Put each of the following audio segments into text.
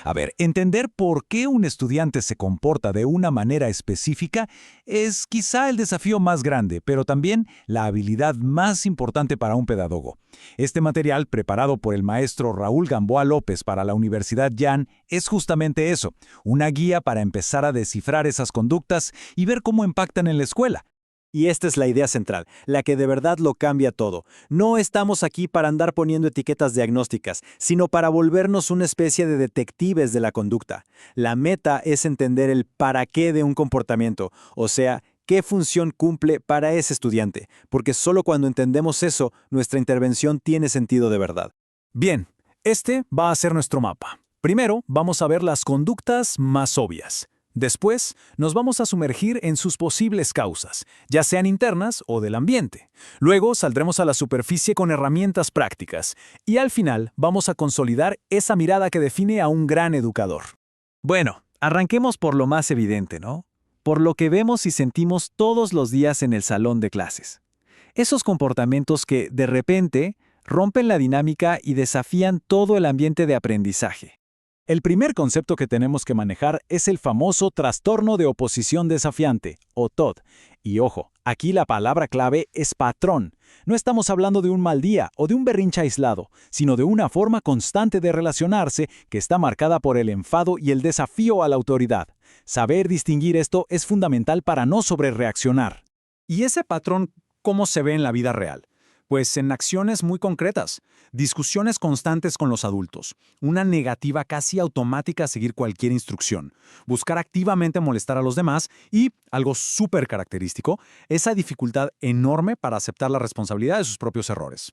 A ver, entender por qué un estudiante se comporta de una manera específica es quizá el desafío más grande, pero también la habilidad más importante para un pedagogo. Este material, preparado por el maestro Raúl Gamboa López para la Universidad Yan, es justamente eso, una guía para empezar a descifrar esas conductas y ver cómo impactan en la escuela. Y esta es la idea central, la que de verdad lo cambia todo. No estamos aquí para andar poniendo etiquetas diagnósticas, sino para volvernos una especie de detectives de la conducta. La meta es entender el para qué de un comportamiento, o sea, qué función cumple para ese estudiante, porque solo cuando entendemos eso, nuestra intervención tiene sentido de verdad. Bien, este va a ser nuestro mapa. Primero, vamos a ver las conductas más obvias. Después, nos vamos a sumergir en sus posibles causas, ya sean internas o del ambiente. Luego, saldremos a la superficie con herramientas prácticas. Y al final, vamos a consolidar esa mirada que define a un gran educador. Bueno, arranquemos por lo más evidente, ¿no? Por lo que vemos y sentimos todos los días en el salón de clases. Esos comportamientos que, de repente, rompen la dinámica y desafían todo el ambiente de aprendizaje. El primer concepto que tenemos que manejar es el famoso trastorno de oposición desafiante, o TOD. Y ojo, aquí la palabra clave es patrón. No estamos hablando de un mal día o de un berrinche aislado, sino de una forma constante de relacionarse que está marcada por el enfado y el desafío a la autoridad. Saber distinguir esto es fundamental para no sobrereaccionar. ¿Y ese patrón cómo se ve en la vida real? Pues en acciones muy concretas, discusiones constantes con los adultos, una negativa casi automática a seguir cualquier instrucción, buscar activamente molestar a los demás y, algo súper característico, esa dificultad enorme para aceptar la responsabilidad de sus propios errores.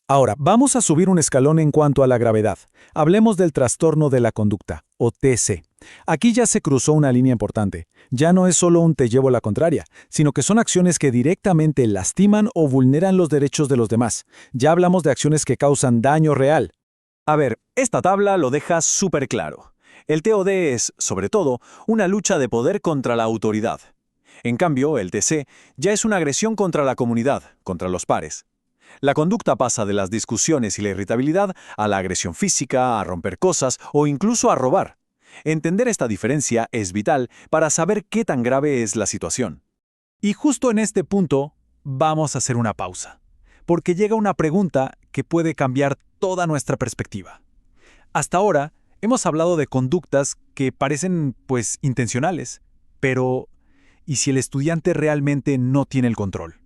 Ahora, vamos a subir un escalón en cuanto a la gravedad. Hablemos del trastorno de la conducta, o TC. Aquí ya se cruzó una línea importante. Ya no es solo un te llevo la contraria, sino que son acciones que directamente lastiman o vulneran los derechos de los demás. Ya hablamos de acciones que causan daño real. A ver, esta tabla lo deja súper claro. El TOD es, sobre todo, una lucha de poder contra la autoridad. En cambio, el TC ya es una agresión contra la comunidad, contra los pares. La conducta pasa de las discusiones y la irritabilidad a la agresión física, a romper cosas o incluso a robar. Entender esta diferencia es vital para saber qué tan grave es la situación. Y justo en este punto vamos a hacer una pausa, porque llega una pregunta que puede cambiar toda nuestra perspectiva. Hasta ahora hemos hablado de conductas que parecen, pues, intencionales, pero ¿y si el estudiante realmente no tiene el control?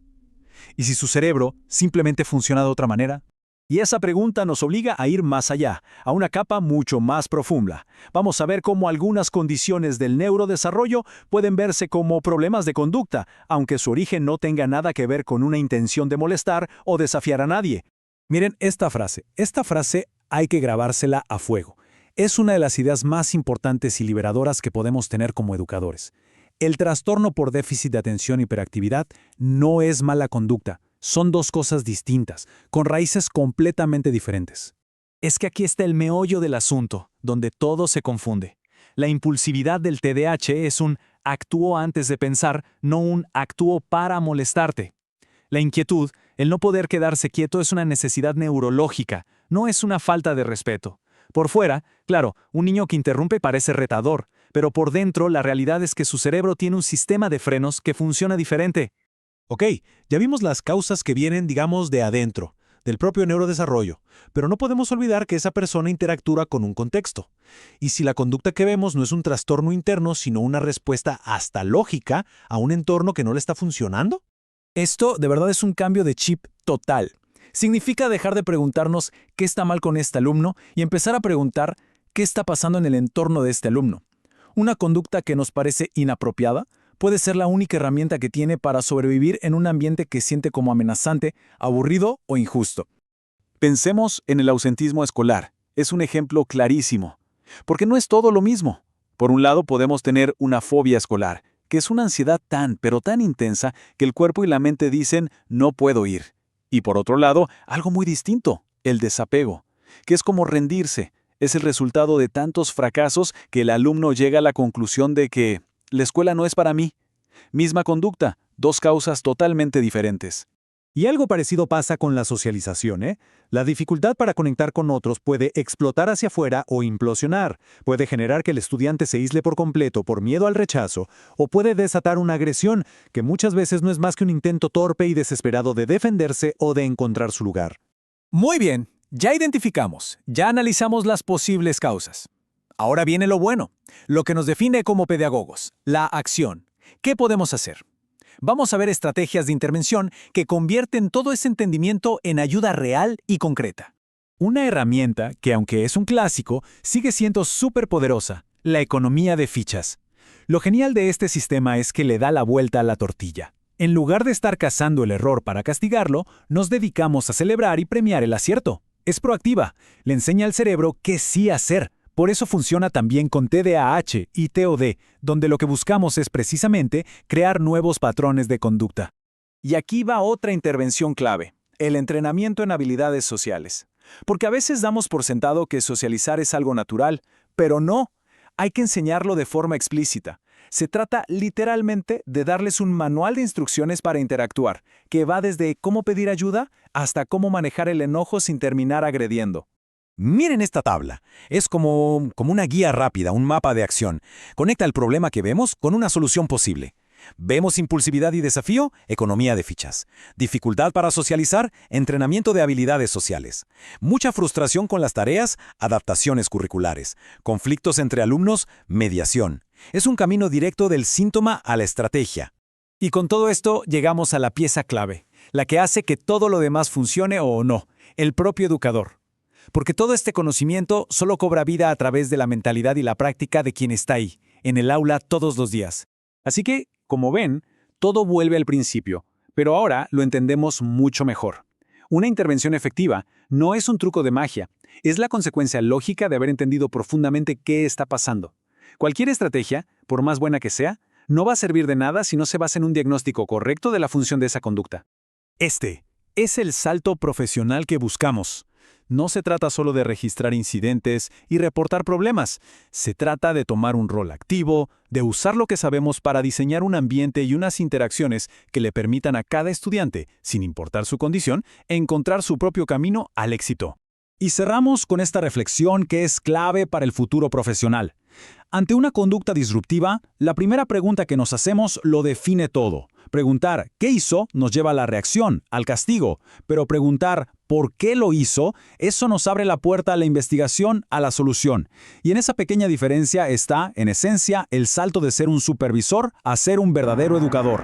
¿Y si su cerebro simplemente funciona de otra manera? Y esa pregunta nos obliga a ir más allá, a una capa mucho más profunda. Vamos a ver cómo algunas condiciones del neurodesarrollo pueden verse como problemas de conducta, aunque su origen no tenga nada que ver con una intención de molestar o desafiar a nadie. Miren esta frase. Esta frase hay que grabársela a fuego. Es una de las ideas más importantes y liberadoras que podemos tener como educadores. El trastorno por déficit de atención y hiperactividad no es mala conducta. Son dos cosas distintas, con raíces completamente diferentes. Es que aquí está el meollo del asunto, donde todo se confunde. La impulsividad del TDAH es un actúo antes de pensar, no un actúo para molestarte. La inquietud, el no poder quedarse quieto, es una necesidad neurológica, no es una falta de respeto. Por fuera, claro, un niño que interrumpe parece retador, pero por dentro la realidad es que su cerebro tiene un sistema de frenos que funciona diferente. Ok, ya vimos las causas que vienen, digamos, de adentro, del propio neurodesarrollo, pero no podemos olvidar que esa persona interactúa con un contexto. Y si la conducta que vemos no es un trastorno interno, sino una respuesta hasta lógica a un entorno que no le está funcionando. Esto de verdad es un cambio de chip total. Significa dejar de preguntarnos qué está mal con este alumno y empezar a preguntar qué está pasando en el entorno de este alumno. Una conducta que nos parece inapropiada puede ser la única herramienta que tiene para sobrevivir en un ambiente que siente como amenazante, aburrido o injusto. Pensemos en el ausentismo escolar. Es un ejemplo clarísimo. Porque no es todo lo mismo. Por un lado podemos tener una fobia escolar, que es una ansiedad pero tan intensa que el cuerpo y la mente dicen no puedo ir. Y por otro lado, algo muy distinto, el desapego, que es como rendirse. Es el resultado de tantos fracasos que el alumno llega a la conclusión de que la escuela no es para mí. Misma conducta, dos causas totalmente diferentes. Y algo parecido pasa con la socialización, ¿eh? La dificultad para conectar con otros puede explotar hacia afuera o implosionar. Puede generar que el estudiante se aísle por completo por miedo al rechazo, o puede desatar una agresión, que muchas veces no es más que un intento torpe y desesperado de defenderse o de encontrar su lugar. Muy bien, ya identificamos, ya analizamos las posibles causas. Ahora viene lo bueno, lo que nos define como pedagogos, la acción. ¿Qué podemos hacer? Vamos a ver estrategias de intervención que convierten todo ese entendimiento en ayuda real y concreta. Una herramienta que, aunque es un clásico, sigue siendo súper poderosa: la economía de fichas. Lo genial de este sistema es que le da la vuelta a la tortilla. En lugar de estar cazando el error para castigarlo, nos dedicamos a celebrar y premiar el acierto. Es proactiva, le enseña al cerebro qué sí hacer. Por eso funciona también con TDAH y TOD, donde lo que buscamos es precisamente crear nuevos patrones de conducta. Y aquí va otra intervención clave: el entrenamiento en habilidades sociales. Porque a veces damos por sentado que socializar es algo natural, pero no. Hay que enseñarlo de forma explícita. Se trata literalmente de darles un manual de instrucciones para interactuar, que va desde cómo pedir ayuda hasta cómo manejar el enojo sin terminar agrediendo. Miren esta tabla. Es como una guía rápida, un mapa de acción. Conecta el problema que vemos con una solución posible. Vemos impulsividad y desafío, economía de fichas. Dificultad para socializar, entrenamiento de habilidades sociales. Mucha frustración con las tareas, adaptaciones curriculares. Conflictos entre alumnos, mediación. Es un camino directo del síntoma a la estrategia. Y con todo esto llegamos a la pieza clave, la que hace que todo lo demás funcione o no, el propio educador. Porque todo este conocimiento solo cobra vida a través de la mentalidad y la práctica de quien está ahí, en el aula todos los días. Así que, como ven, todo vuelve al principio, pero ahora lo entendemos mucho mejor. Una intervención efectiva no es un truco de magia, es la consecuencia lógica de haber entendido profundamente qué está pasando. Cualquier estrategia, por más buena que sea, no va a servir de nada si no se basa en un diagnóstico correcto de la función de esa conducta. Este es el salto profesional que buscamos. No se trata solo de registrar incidentes y reportar problemas. Se trata de tomar un rol activo, de usar lo que sabemos para diseñar un ambiente y unas interacciones que le permitan a cada estudiante, sin importar su condición, encontrar su propio camino al éxito. Y cerramos con esta reflexión que es clave para el futuro profesional. Ante una conducta disruptiva, la primera pregunta que nos hacemos lo define todo. Preguntar ¿qué hizo? Nos lleva a la reacción, al castigo, pero preguntar ¿por qué lo hizo? Eso nos abre la puerta a la investigación, a la solución. Y en esa pequeña diferencia está, en esencia, el salto de ser un supervisor a ser un verdadero educador.